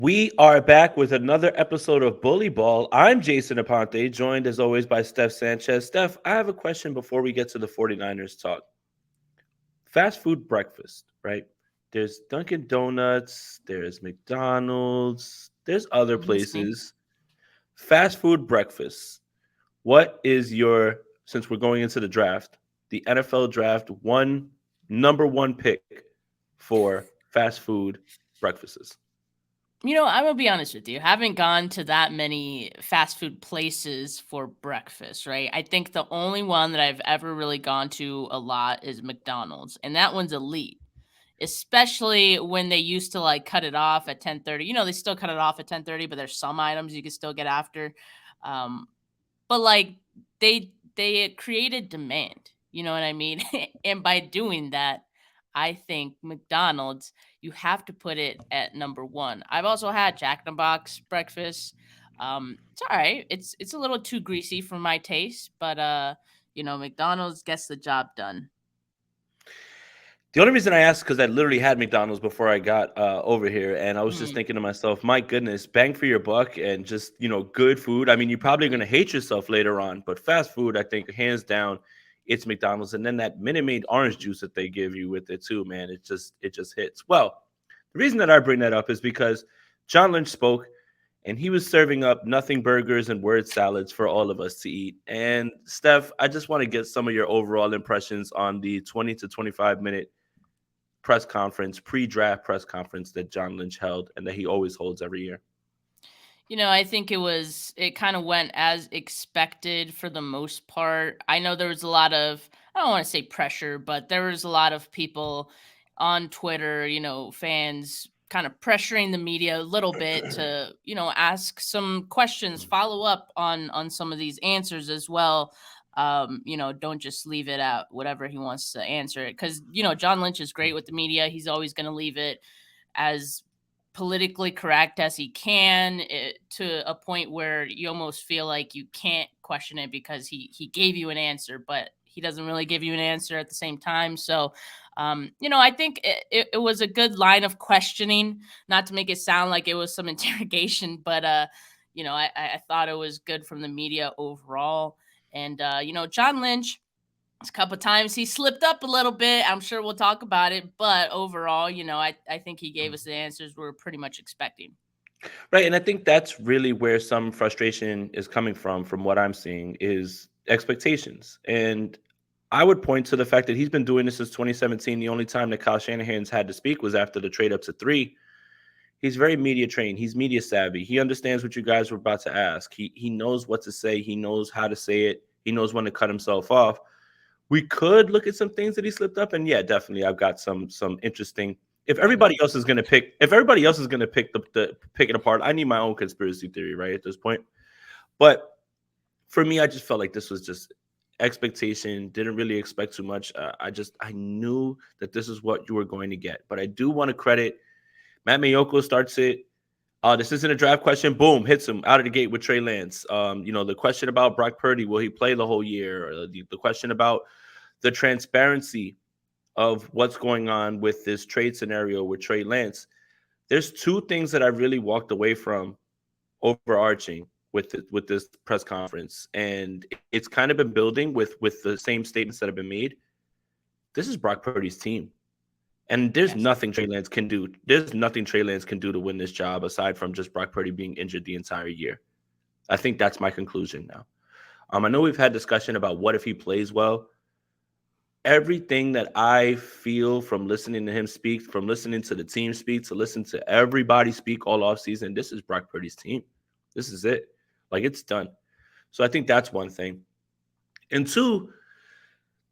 We are back with another episode of Bully Ball. I'm Jason Aponte, joined as always by Steph Sanchez. Steph, I have a question before we get to the 49ers talk. Fast food breakfast, right? There's Dunkin' Donuts, there's McDonald's, there's other Listening. places. Fast food breakfast. What is your, since we're going into the draft, the NFL draft number one pick for fast food breakfasts? I'm gonna be honest with you. Haven't gone to that many fast food places for breakfast, right? I think the only one that I've ever really gone to a lot is McDonald's, and that one's elite. Especially when they used to like cut it off at 10:30. They still cut it off at 10:30, but there's some items you can still get after. Um, but like they created demand, you know what I mean? And by doing that, I think McDonald's, you have to put it at number one. I've also had Jack in the Box breakfast. It's all right. It's a little too greasy for my taste, but McDonald's gets the job done. The only reason I asked because I literally had McDonald's before I got over here, and I was just Mm. thinking to myself, my goodness, bang for your buck and just good food. I mean, you're probably gonna hate yourself later on, but fast food, I think, hands down, it's McDonald's, and then that Minute Maid orange juice that they give you with it too, man. It just hits. Well, the reason that I bring that up is because John Lynch spoke, and he was serving up nothing burgers and word salads for all of us to eat. And Steph, I just want to get some of your overall impressions on the 20 to 25 minute press conference, pre-draft press conference that John Lynch held and that he always holds every year. I think it kind of went as expected for the most part. I know there was a lot of, I don't want to say pressure, but there was a lot of people on Twitter, fans kind of pressuring the media a little bit to, ask some questions, follow up on some of these answers as well. Don't just leave it out, whatever he wants to answer it. Cause, John Lynch is great with the media. He's always going to leave it as politically correct as he can, to a point where you almost feel like you can't question it because he gave you an answer, but he doesn't really give you an answer at the same time. So I think it was a good line of questioning, not to make it sound like it was some interrogation, but I thought it was good from the media overall. And John Lynch, a couple times he slipped up a little bit. I'm sure we'll talk about it, but overall, I think he gave us the answers we were pretty much expecting. Right. And I think that's really where some frustration is coming from what I'm seeing, is expectations. And I would point to the fact that he's been doing this since 2017. The only time that Kyle Shanahan's had to speak was after the trade up to 3. He's very media trained. He's media savvy. He understands what you guys were about to ask. He knows what to say. He knows how to say it. He knows when to cut himself off. We could look at some things that he slipped up, and yeah, definitely, I've got some interesting. If everybody else is gonna pick the pick it apart, I need my own conspiracy theory, right, at this point. But for me, I just felt like this was just expectation. Didn't really expect too much. I knew that this is what you were going to get. But I do want to credit Matt Mayoko starts it. This isn't a draft question. Boom, hits him out of the gate with Trey Lance. The question about Brock Purdy, will he play the whole year? Or the question about the transparency of what's going on with this trade scenario with Trey Lance. There's two things that I really walked away from overarching with this press conference, and it's kind of been building with the same statements that have been made. This is Brock Purdy's team. And there's Yes. nothing Trey Lance can do. There's nothing Trey Lance can do to win this job aside from just Brock Purdy being injured the entire year. I think that's my conclusion now. I know we've had discussion about what if he plays well. Everything that I feel from listening to him speak, from listening to the team speak, to listen to everybody speak all off season, this is Brock Purdy's team. This is it. Like, it's done. So I think that's one thing. And two,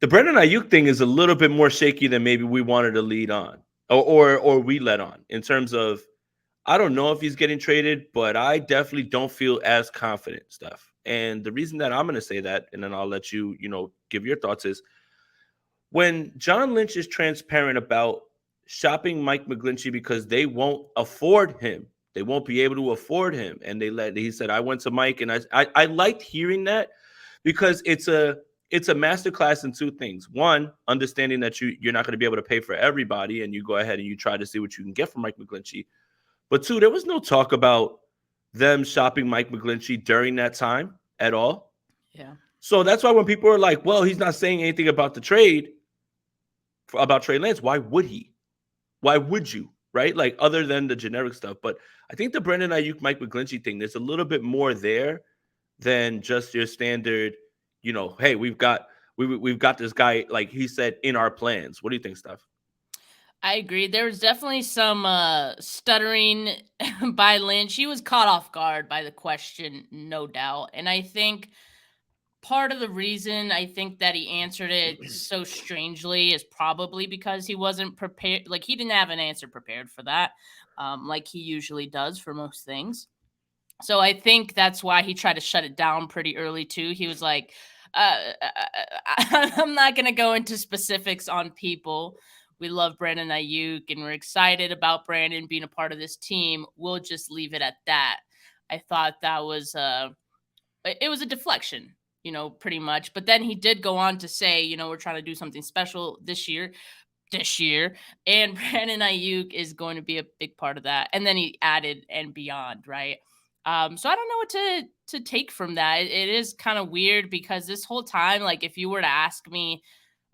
the Brandon Ayuk thing is a little bit more shaky than maybe we wanted to lead on, or we led on, in terms of, I don't know if he's getting traded, but I definitely don't feel as confident, Steph. And the reason that I'm going to say that, and then I'll let you, give your thoughts, is when John Lynch is transparent about shopping Mike McGlinchey because they won't afford him. They won't be able to afford him. And he said, I went to Mike, and I liked hearing that, because it's a masterclass in two things. One, understanding that you're not going to be able to pay for everybody, and you go ahead and you try to see what you can get from Mike McGlinchey. But two, there was no talk about them shopping Mike McGlinchey during that time at all. Yeah. So that's why when people are like, well, he's not saying anything about the trade, about Trey Lance, why would he? Why would you? Right? Like, other than the generic stuff. But I think the Brandon Ayuk, Mike McGlinchey thing, there's a little bit more there than just your standard, hey, we've got this guy, like he said, in our plans. What do you think, Steph? I agree. There was definitely some stuttering by Lynch. He was caught off guard by the question, no doubt. And I think part of the reason I think that he answered it so strangely is probably because he wasn't prepared. Like, he didn't have an answer prepared for that, like he usually does for most things. So I think that's why he tried to shut it down pretty early too. He was like, I'm not going to go into specifics on people. We love Brandon Ayuk and we're excited about Brandon being a part of this team. We'll just leave it at that. I thought that was it was a deflection, pretty much. But then he did go on to say, we're trying to do something special this year, and Brandon Ayuk is going to be a big part of that. And then he added and beyond, right? So I don't know what to take from that. It is kind of weird because this whole time, like, if you were to ask me,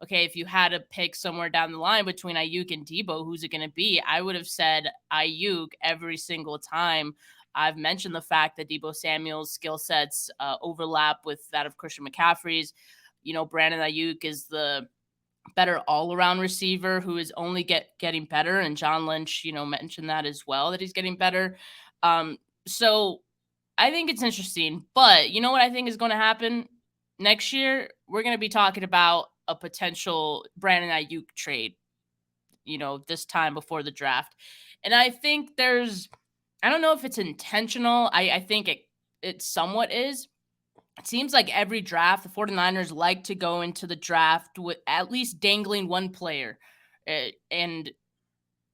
okay, if you had to pick somewhere down the line between Ayuk and Debo, who's it going to be? I would have said Ayuk every single time. I've mentioned the fact that Debo Samuel's skill sets overlap with that of Christian McCaffrey's. Brandon Ayuk is the better all-around receiver who is only getting better, and John Lynch, mentioned that as well, that he's getting better. So I think it's interesting, but you know what I think is going to happen next year? We're going to be talking about a potential Brandon Ayuk trade, this time before the draft. And I think I don't know if it's intentional. I think it somewhat is. It seems like every draft, the 49ers like to go into the draft with at least dangling one player. And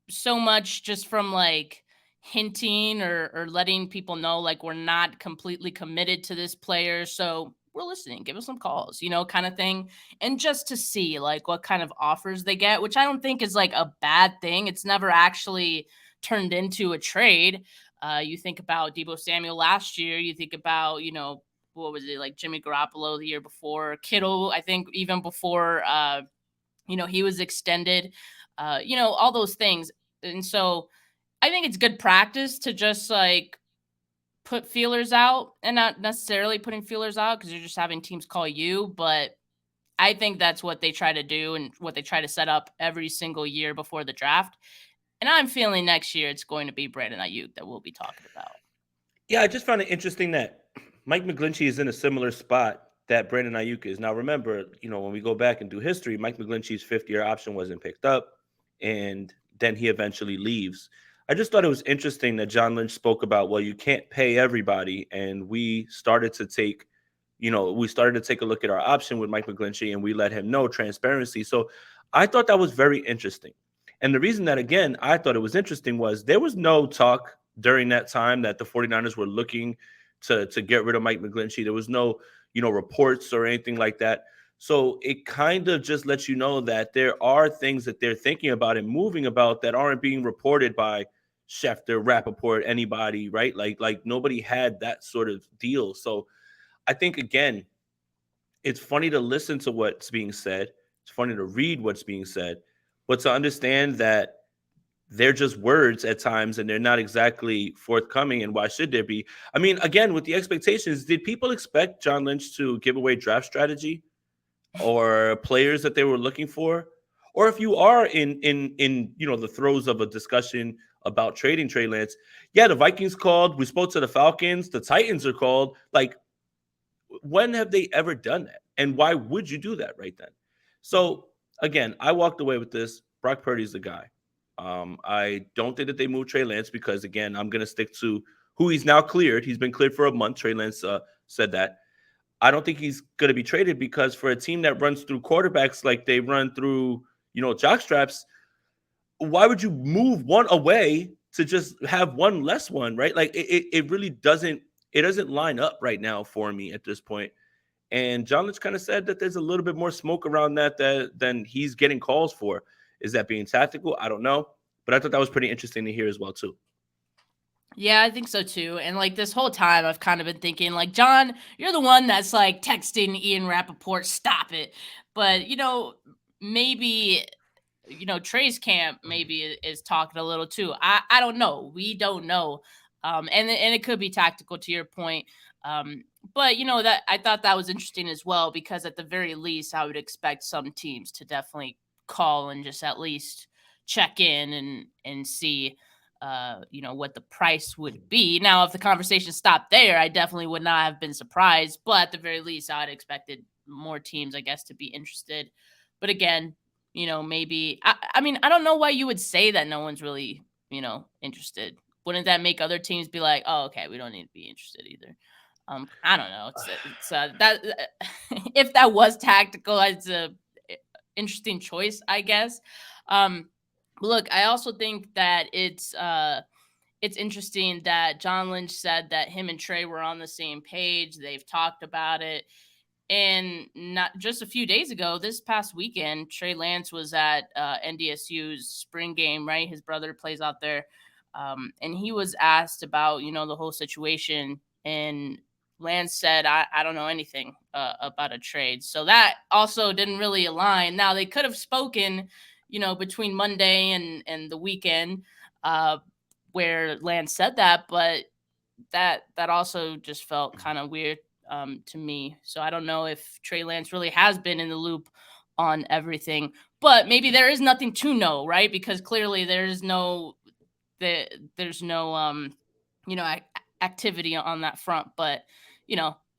so much just from like hinting or letting people know, like, we're not completely committed to this player. So we're listening, give us some calls, kind of thing. And just to see like what kind of offers they get, which I don't think is like a bad thing. It's never actually turned into a trade. You think about Debo Samuel last year, you think about, what was it, like Jimmy Garoppolo the year before, Kittle, I think even before, he was extended, all those things. And so I think it's good practice to just like put feelers out, and not necessarily putting feelers out because you're just having teams call you. But I think that's what they try to do and what they try to set up every single year before the draft. And I'm feeling next year it's going to be Brandon Ayuk that we'll be talking about. Yeah, I just found it interesting that Mike McGlinchey is in a similar spot that Brandon Ayuk is. Now, remember, when we go back and do history, Mike McGlinchey's fifth-year option wasn't picked up, and then he eventually leaves. I just thought it was interesting that John Lynch spoke about, well, you can't pay everybody, and we started to take a look at our option with Mike McGlinchey, and we let him know transparency. So I thought that was very interesting. And the reason that, again, I thought it was interesting was there was no talk during that time that the 49ers were looking to get rid of Mike McGlinchey. There was no, reports or anything like that. So it kind of just lets you know that there are things that they're thinking about and moving about that aren't being reported by Schefter, Rappaport, anybody, right? Like nobody had that sort of deal. So I think, again, it's funny to listen to what's being said. It's funny to read what's being said, but to understand that they're just words at times and they're not exactly forthcoming. And why should there be? I mean, again, with the expectations, did people expect John Lynch to give away draft strategy or players that they were looking for? Or if you are in the throes of a discussion about trading Trey Lance, yeah, the Vikings called, we spoke to the Falcons, the Titans are called. Like, when have they ever done that? And why would you do that right then? So again, I walked away with this. Brock Purdy's the guy. I don't think that they moved Trey Lance because, again, I'm going to stick to who he's now cleared. He's been cleared for a month. Trey Lance said that. I don't think he's going to be traded because for a team that runs through quarterbacks like they run through, jock straps, why would you move one away to just have one less one, right? Like it really doesn't line up right now for me at this point. And John Lynch kind of said that there's a little bit more smoke around that than he's getting calls for. Is that being tactical? I don't know. But I thought that was pretty interesting to hear as well, too. Yeah, I think so too. And like this whole time, I've kind of been thinking, like, John, you're the one that's like texting Ian Rappaport, stop it. But, maybe Trey's camp maybe is talking a little too. I don't know. We don't know. And it could be tactical to your point. But that I thought that was interesting as well, because at the very least I would expect some teams to definitely call and just at least check in and see what the price would be. Now, if the conversation stopped there, I definitely would not have been surprised. But at the very least, I'd expected more teams, I guess, to be interested. But again, maybe I mean, I don't know why you would say that no one's really, interested. Wouldn't that make other teams be like, oh, okay, we don't need to be interested either? I don't know. It's that if that was tactical, it's a interesting choice, I guess. But look, I also think that it's interesting that John Lynch said that him and Trey were on the same page. They've talked about it. And not just a few days ago, this past weekend, Trey Lance was at NDSU's spring game, right? His brother plays out there. And he was asked about, the whole situation. And Lance said, I don't know anything about a trade. So that also didn't really align. Now, they could have spoken, between Monday and the weekend where Lance said that, but that also just felt kind of weird to me. So I don't know if Trey Lance really has been in the loop on everything, but maybe there is nothing to know, right? Because clearly there's no activity on that front. But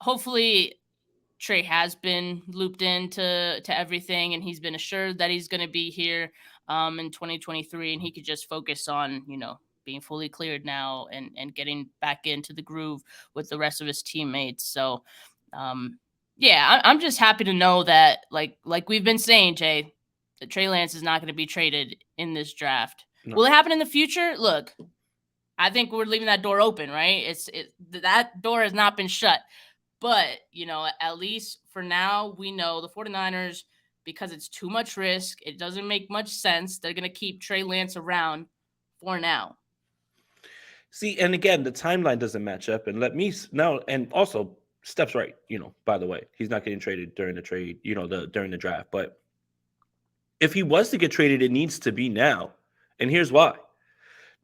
hopefully Trey has been looped into everything, and he's been assured that he's going to be here in 2023, and he could just focus on being fully cleared now and getting back into the groove with the rest of his teammates. So, yeah, I'm just happy to know that, like we've been saying, Jay, that Trey Lance is not going to be traded in this draft. No. Will it happen in the future? Look, I think we're leaving that door open, right? That door has not been shut. But, at least for now, we know the 49ers, because it's too much risk, it doesn't make much sense. They're going to keep Trey Lance around for now. See, and again, the timeline doesn't match up. And let me now, and also, Steph's right. By the way, he's not getting traded during the trade. During the draft. But if he was to get traded, it needs to be now. And here's why: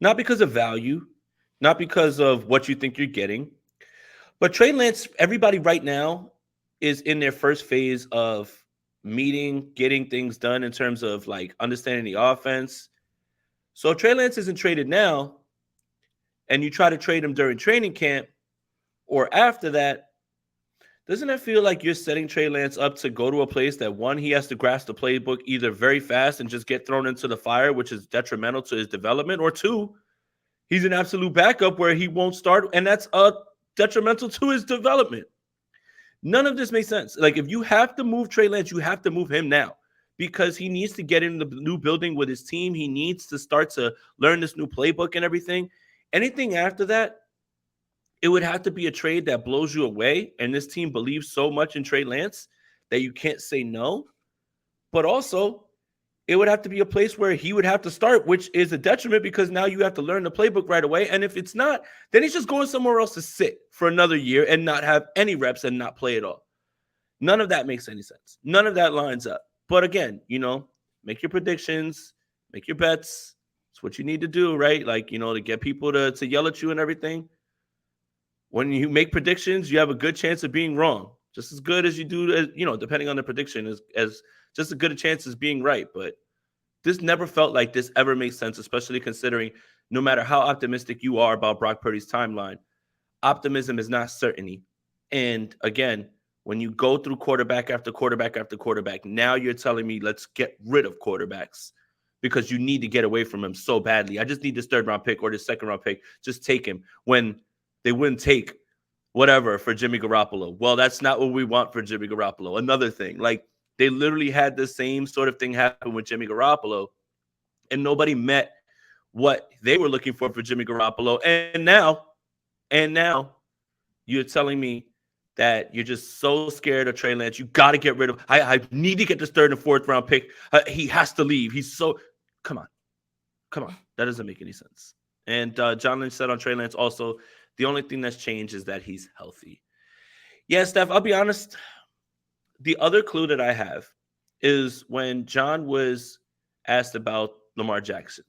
not because of value, not because of what you think you're getting, but Trey Lance. Everybody right now is in their first phase of meeting, getting things done in terms of like understanding the offense. So if Trey Lance isn't traded now, and you try to trade him during training camp or after that, doesn't that feel like you're setting Trey Lance up to go to a place that, one, he has to grasp the playbook either very fast and just get thrown into the fire, which is detrimental to his development, or two, he's an absolute backup where he won't start, and that's detrimental to his development. None of this makes sense. Like, if you have to move Trey Lance, you have to move him now, because he needs to get in the new building with his team. He needs to start to learn this new playbook and everything. Anything after that, it would have to be a trade that blows you away. And this team believes so much in Trey Lance that you can't say no. But also, it would have to be a place where he would have to start, which is a detriment because now you have to learn the playbook right away. And if it's not, then he's just going somewhere else to sit for another year and not have any reps and not play at all. None of that makes any sense. None of that lines up. But again, make your predictions, make your bets. It's what you need to do, right? Like, to get people to yell at you and everything. When you make predictions, you have a good chance of being wrong. Just as good as you do, depending on the prediction, as just as good a chance as being right. But this never felt like this ever makes sense, especially considering no matter how optimistic you are about Brock Purdy's timeline, optimism is not certainty. And again, when you go through quarterback after quarterback after quarterback, now you're telling me let's get rid of quarterbacks because you need to get away from him so badly. I just need this third round pick or this second round pick. Just take him when they wouldn't take whatever for Jimmy Garoppolo. Well, that's not what we want for Jimmy Garoppolo. Another thing, like they literally had the same sort of thing happen with Jimmy Garoppolo, and nobody met what they were looking for Jimmy Garoppolo. And now you're telling me that you're just so scared of Trey Lance. You got to get rid of. I need to get this third and fourth round pick. He has to leave. He's so. Come on. That doesn't make any sense. And John Lynch said on Trey Lance also, the only thing that's changed is that he's healthy. Yeah, Steph, I'll be honest. The other clue that I have is when John was asked about Lamar Jackson,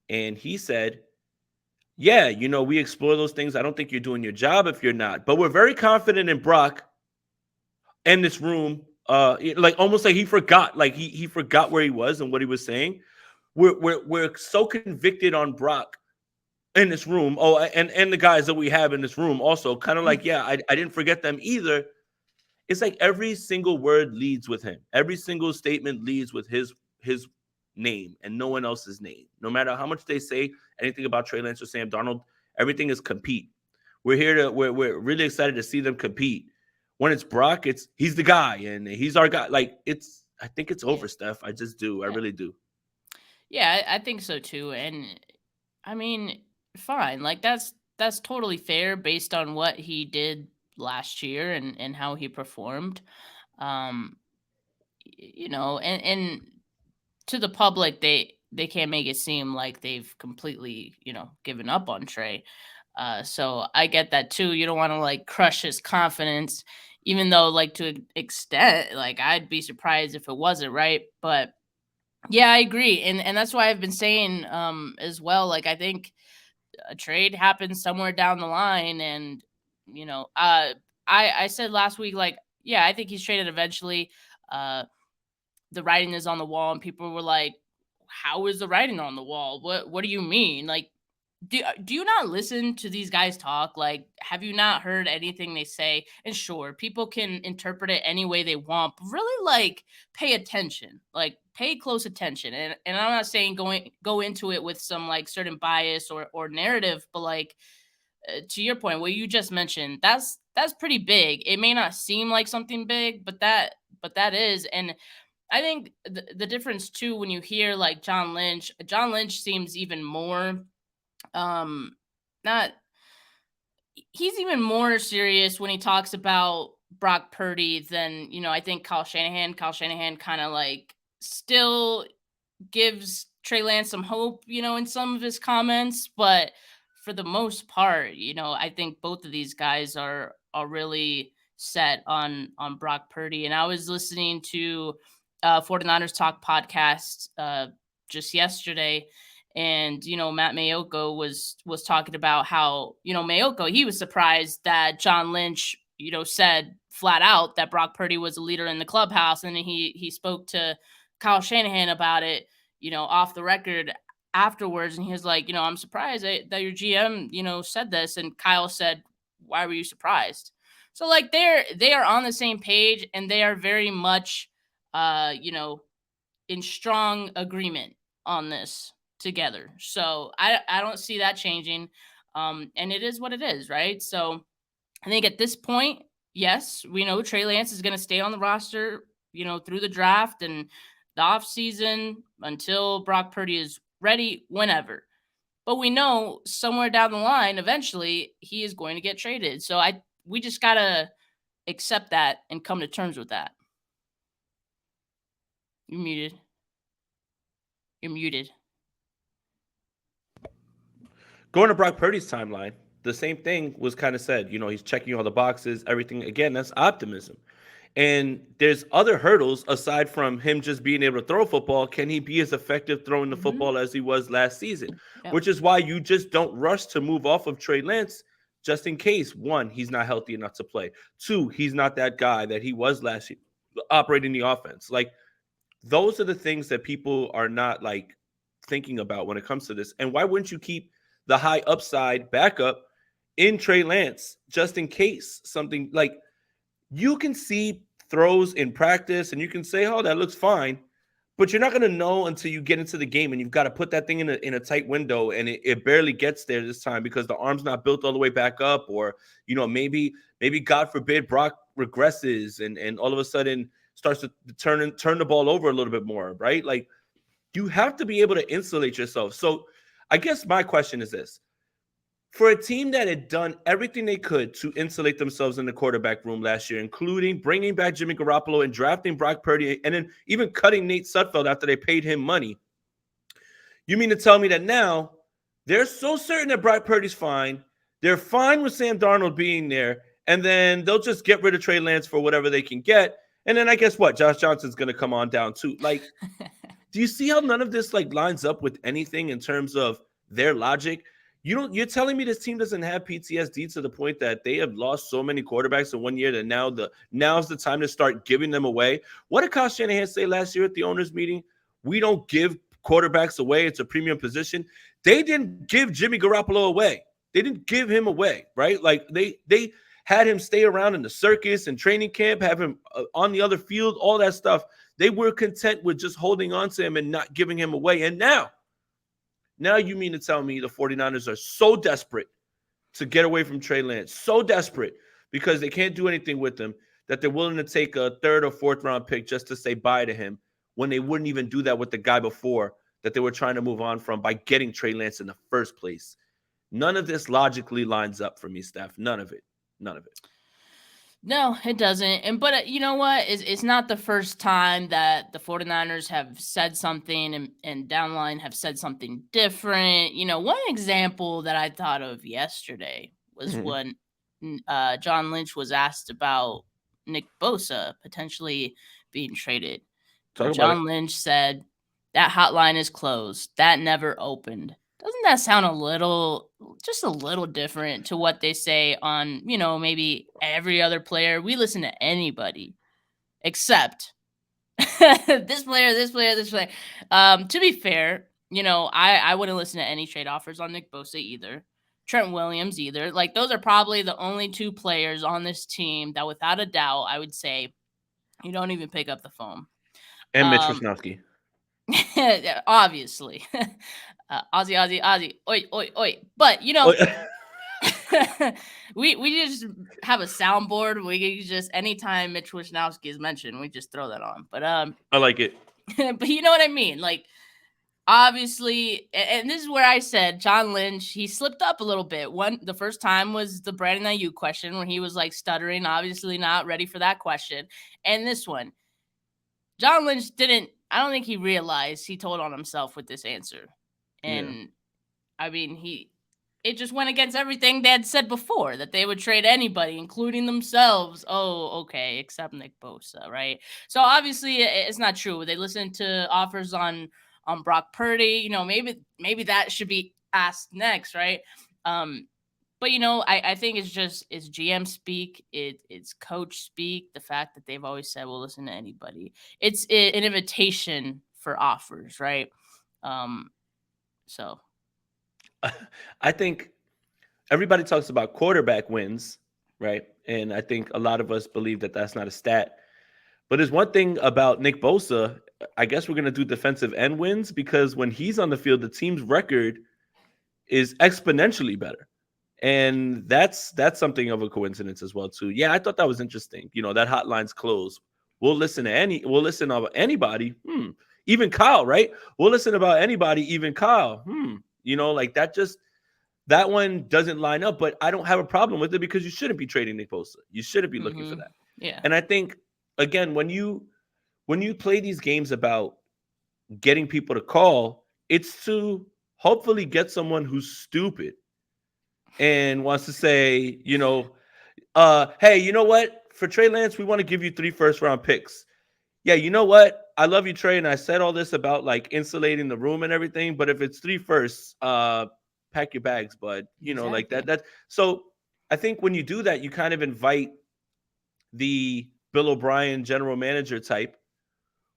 and he said, yeah, we explore those things. I don't think you're doing your job if you're not, but we're very confident in Brock in this room. Like almost like he forgot, like he forgot where he was and what he was saying. We're so convicted on Brock in this room. Oh, and the guys that we have in this room also kind of like, yeah, I didn't forget them either. It's like every single word leads with him. Every single statement leads with his name and no one else's name. No matter how much they say anything about Trey Lance or Sam Darnold, everything is compete. We're really excited to see them compete. When it's Brock, he's the guy and he's our guy. Like I think it's Yeah. over, Steph. I just do. I Yeah. really do. Yeah, I think so too. And I mean, fine. Like that's totally fair based on what he did last year and how he performed. Um, and to the public, they can't make it seem like they've completely, given up on Trey. So I get that too. You don't want to like crush his confidence, even though like to an extent, like I'd be surprised if it wasn't right. But yeah, I agree, and that's why I've been saying as well. Like I think a trade happens somewhere down the line, and you know, uh, I said last week like yeah, I think he's traded eventually. Uh, the writing is on the wall, and people were like, "How is the writing on the wall? What do you mean? Like, do you not listen to these guys talk? Like, have you not heard anything they say? And sure, people can interpret it any way they want, but really like pay attention. Like pay close attention. And I'm not saying go into it with some like certain bias or narrative, but like to your point, what you just mentioned, that's pretty big. It may not seem like something big, but that is. And I think the difference too when you hear like John Lynch seems even more um not he's even more serious when he talks about Brock Purdy than, I think Kyle Shanahan kind of like still gives Trey Lance some hope, in some of his comments, but for the most part, I think both of these guys are really set on Brock Purdy. And I was listening to 49ers Talk podcast just yesterday, and Matt Mayoko was talking about how Mayoko, he was surprised that John Lynch said flat out that Brock Purdy was a leader in the clubhouse, and then he spoke to Kyle Shanahan about it off the record afterwards, and he was like, I'm surprised that your GM said this, and Kyle said, why were you surprised? So like they are on the same page, and they are very much in strong agreement on this together. So I don't see that changing. And it is what it is, right? So I think at this point, yes, we know Trey Lance is going to stay on the roster, through the draft and the offseason until Brock Purdy is ready, whenever. But we know somewhere down the line, eventually, he is going to get traded. So we just gotta accept that and come to terms with that. You're muted. You're muted. Going to Brock Purdy's timeline, the same thing was kind of said. He's checking all the boxes, everything. Again, that's optimism. And there's other hurdles aside from him just being able to throw football. Can he be as effective throwing the football as he was last season? Yep. Which is why you just don't rush to move off of Trey Lance just in case, one, he's not healthy enough to play. Two, he's not that guy that he was last year operating the offense. Like, those are the things that people are not like thinking about when it comes to this. And why wouldn't you keep the high upside backup in Trey Lance just in case something like you can see throws in practice and you can say, oh, that looks fine. But you're not going to know until you get into the game, and you've got to put that thing in a tight window, and it barely gets there this time because the arm's not built all the way back up, or maybe God forbid Brock regresses and all of a sudden starts to turn the ball over a little bit more, right? Like you have to be able to insulate yourself. So I guess my question is this. For a team that had done everything they could to insulate themselves in the quarterback room last year, including bringing back Jimmy Garoppolo and drafting Brock Purdy, and then even cutting Nate Sudfeld after they paid him money, you mean to tell me that now They're so certain that Brock Purdy's fine. They're fine with Sam Darnold being there, and then they'll just get rid of Trey Lance for whatever they can get. And then I guess what? Josh Johnson's going to come on down too. Like, do you see how none of this like lines up with anything in terms of their logic? You're telling me this team doesn't have PTSD to the point that they have lost so many quarterbacks in 1 year that now's the time to start giving them away. What did Kyle Shanahan say last year at the owners meeting? We don't give quarterbacks away. It's a premium position. They didn't give Jimmy Garoppolo away. They didn't give him away, right? Like they had him stay around in the circus and training camp, have him on the other field, all that stuff. They were content with just holding on to him and not giving him away. And now you mean to tell me the 49ers are so desperate to get away from Trey Lance, so desperate because they can't do anything with him that they're willing to take a third or fourth round pick just to say bye to him when they wouldn't even do that with the guy before that they were trying to move on from by getting Trey Lance in the first place. None of this logically lines up for me, Steph. None of it. None of it. No, it doesn't. But you know what? It's not the first time that the 49ers have said something and downline have said something different. One example that I thought of yesterday was when John Lynch was asked about Nick Bosa potentially being traded. Talk about it. John Lynch said, that hotline is closed. That never opened. Doesn't that sound just a little different to what they say on, maybe every other player? We listen to anybody except this player, this player, this player. To be fair, I wouldn't listen to any trade offers on Nick Bosa either. Trent Williams either. Like, those are probably the only two players on this team that without a doubt, I would say you don't even pick up the phone. And Mitch Wisnowski. Obviously. Ozzy, oi, oi, oi. But, we just have a soundboard. We just, anytime Mitch Wisnowski is mentioned, we just throw that on. But I like it. But you know what I mean? Like, obviously, and this is where I said John Lynch, he slipped up a little bit. The first time was the Brandon Ayuk question when he was like stuttering, obviously not ready for that question. And this one, John Lynch I don't think he realized he told on himself with this answer. And I mean, it just went against everything they had said before, that they would trade anybody, including themselves. Oh, okay, except Nick Bosa, right? So obviously it's not true. They listened to offers on Brock Purdy. Maybe that should be asked next, right? But I think it's GM speak, it's coach speak. The fact that they've always said we'll listen to anybody. It's an invitation for offers, right? So I think everybody talks about quarterback wins, right? And I think a lot of us believe that that's not a stat. But there's one thing about Nick Bosa. I guess we're going to do defensive end wins because when he's on the field, the team's record is exponentially better. And that's something of a coincidence as well, too. Yeah, I thought that was interesting. That hotline's closed. We'll listen about anybody. Even Kyle, right? We'll listen about anybody, even Kyle. Like that one doesn't line up, but I don't have a problem with it because you shouldn't be trading Nick Bosa. You shouldn't be looking for that. Yeah. And I think, again, when you play these games about getting people to call, it's to hopefully get someone who's stupid and wants to say, hey, you know what? For Trey Lance, we want to give you 3 first-round picks. Yeah, you know what? I love you, Trey, and I said all this about like insulating the room and everything, but if it's 3 firsts, pack your bags, bud. Exactly. Like that. So I think when you do that, you kind of invite the Bill O'Brien general manager type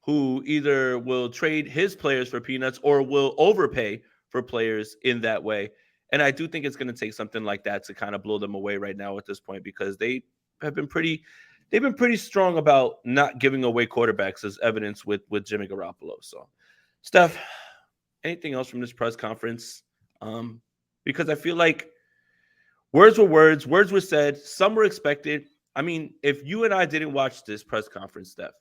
who either will trade his players for peanuts or will overpay for players in that way. And I do think it's going to take something like that to kind of blow them away right now at this point because they've been pretty strong about not giving away quarterbacks, as evidence with Jimmy Garoppolo. So, Steph, anything else from this press conference? Because I feel like words were said, some were expected. I mean, if you and I didn't watch this press conference, Steph,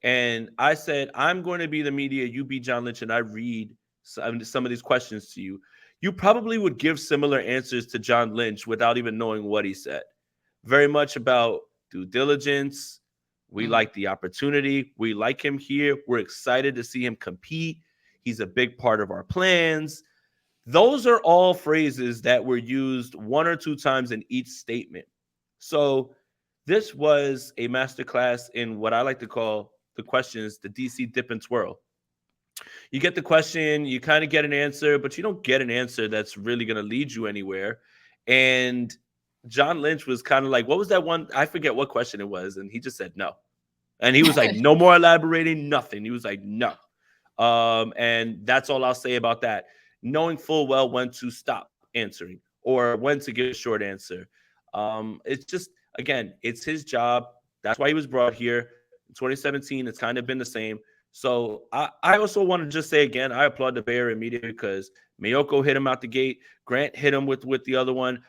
and I said, I'm going to be the media, you be John Lynch, and I read some of these questions to you, you probably would give similar answers to John Lynch without even knowing what he said. Very much about due diligence. We like the opportunity. We like him here. We're excited to see him compete. He's a big part of our plans. Those are all phrases that were used one or two times in each statement. So this was a masterclass in what I like to call the questions, the DC dip and twirl. You get the question, you kind of get an answer, but you don't get an answer that's really going to lead you anywhere. And John Lynch was kind of like, what was that one? I forget what question it was. And he just said no. And he was like, no more elaborating, nothing. He was like, no. And that's all I'll say about that. Knowing full well when to stop answering or when to give a short answer. It's just, again, it's his job. That's why he was brought here. In 2017, it's kind of been the same. So I also want to just say again, I applaud the Bay Area media because Mayoko hit him out the gate. Grant hit him with the other one.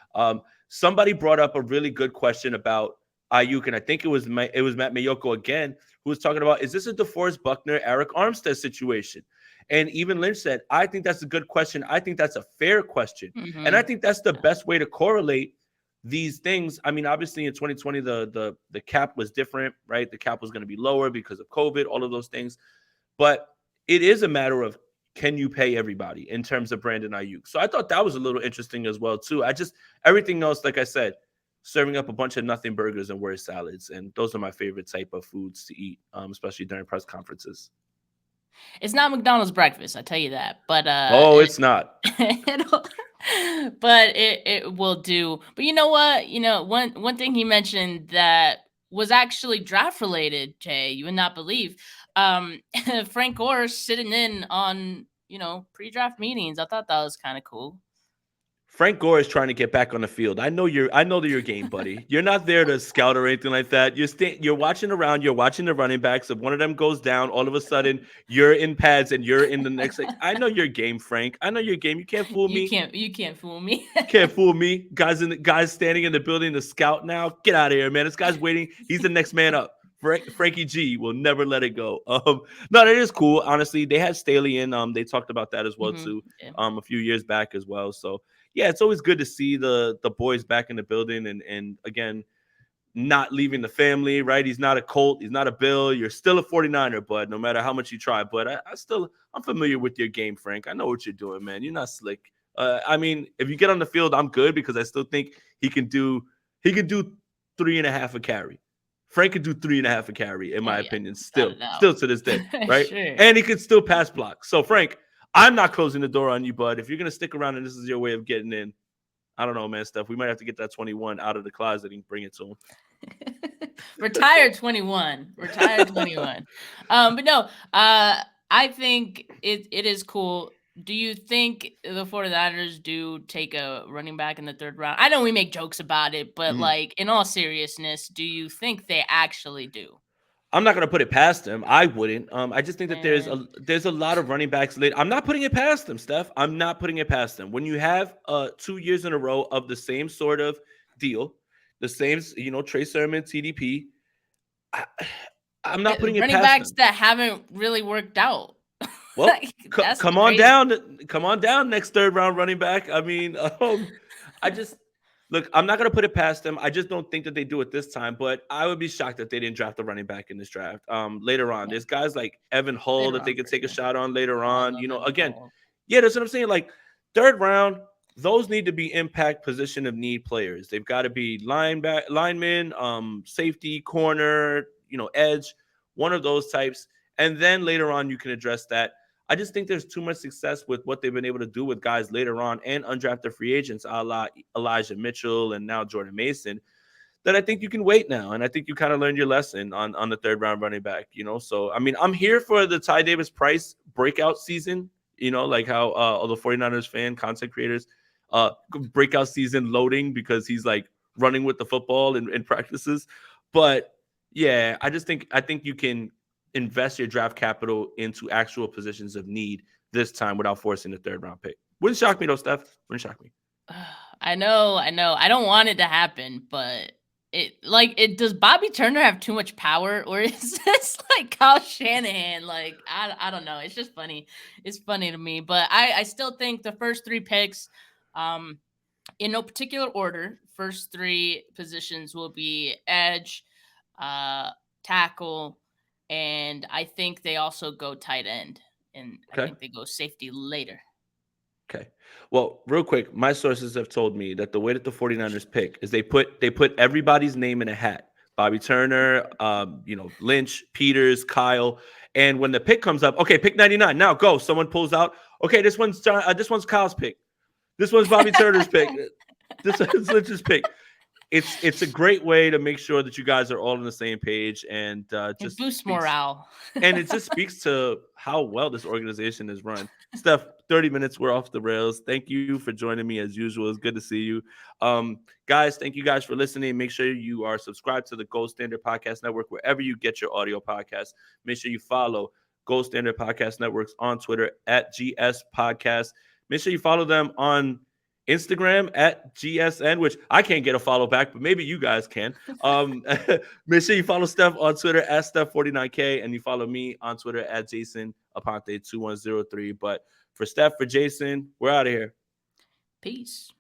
Somebody brought up a really good question about Ayuk, and I think it was Matt Mayoko again, who was talking about, is this a DeForest Buckner, Eric Armstead situation? And even Lynch said, I think that's a good question. I think that's a fair question. And I think that's the best way to correlate these things. I mean, obviously in 2020, the cap was different, right? The cap was going to be lower because of COVID, all of those things. But it is a matter of, can you pay everybody in terms of Brandon Ayuk? So I thought that was a little interesting as well, too. Everything else, like I said, serving up a bunch of nothing burgers and word salads. And those are my favorite type of foods to eat, especially during press conferences. It's not McDonald's breakfast, I tell you that. But Oh, it's not. but it will do. But you know what? One thing he mentioned that was actually draft related, Jay, you would not believe. Frank Gore sitting in on, pre-draft meetings. I thought that was kind of cool. Frank Gore is trying to get back on the field. I know that you're game, buddy. You're not there to scout or anything like that. You're watching around. You're watching the running backs. If one of them goes down, all of a sudden you're in pads and you're in the next. I know your game, Frank. I know your game. You can't fool me. You can't fool me. Can't fool me. Guys standing in the building to scout now. Get out of here, man. This guy's waiting. He's the next man up. Frankie G will never let it go. No, that is cool. Honestly, they had Staley in. They talked about that as well too. Yeah. A few years back as well. So yeah, it's always good to see the boys back in the building and again, not leaving the family, right? He's not a Colt. He's not a Bill. You're still a 49er, bud, no matter how much you try. But I'm familiar with your game, Frank. I know what you're doing, man. You're not slick. I mean, if you get on the field, I'm good because I still think he can do 3.5 a carry. Frank could do 3.5 a carry, in my opinion, still to this day, right? Sure. And he could still pass block. So, Frank, I'm not closing the door on you, bud. If you're going to stick around and this is your way of getting in, I don't know, man, Steph. We might have to get that 21 out of the closet and bring it to him. Retired 21. But no, I think it is cool. Do you think the 49ers do take a running back in the third round? I know we make jokes about it, but like in all seriousness, do you think they actually do? I'm not going to put it past them. I wouldn't. I just think that there's a lot of running backs late. I'm not putting it past them, Steph. I'm not putting it past them. When you have 2 years in a row of the same sort of deal, the same, Trey Sermon, TDP, I'm not putting it past running backs that haven't really worked out. Well, come on down, next third round running back. I mean, look, I'm not going to put it past them. I just don't think that they do it this time, but I would be shocked if they didn't draft a running back in this draft. Later on, there's guys like Evan Hull that they could take a shot on later on. Yeah, that's what I'm saying. Like third round, those need to be impact position of need players. They've got to be lineman, safety, corner, edge, one of those types. And then later on, you can address that. I just think there's too much success with what they've been able to do with guys later on and undrafted free agents, a la Elijah Mitchell and now Jordan Mason, that I think you can wait now. And I think you kind of learned your lesson on the third round running back, So, I mean, I'm here for the Ty Davis Price breakout season, like how all the 49ers content creators, breakout season loading because he's like running with the football in practices. But yeah, I think you can invest your draft capital into actual positions of need this time without forcing the third round pick. Wouldn't shock me though, Steph. Wouldn't shock me. I know. I don't want it to happen, but does Bobby Turner have too much power, or is this like Kyle Shanahan? Like, I don't know. It's just funny. It's funny to me, but I still think the first 3 picks, in no particular order, first 3 positions will be edge, tackle, and I think they also go tight end, and I think they go safety later. Okay. Well, real quick, my sources have told me that the way that the 49ers pick is they put everybody's name in a hat. Bobby Turner, Lynch, Peters, Kyle. And when the pick comes up, okay, pick 99. Now go. Someone pulls out. Okay, this one's Kyle's pick. This one's Bobby Turner's pick. This one's Lynch's pick. It's a great way to make sure that you guys are all on the same page, and It just boosts speaks morale. and it just speaks to how well this organization is run. Steph, 30 minutes, we're off the rails. Thank you for joining me as usual. It's good to see you. Guys, thank you guys for listening. Make sure you are subscribed to the Gold Standard Podcast Network wherever you get your audio podcasts. Make sure you follow Gold Standard Podcast Networks on Twitter at GS Podcast. Make sure you follow them on Instagram at GSN, which I can't get a follow back, but maybe you guys can. Make sure you follow Steph on Twitter at Steph49K, and you follow me on Twitter at Jason Aponte2103. But for Steph, for Jason, we're out of here. Peace.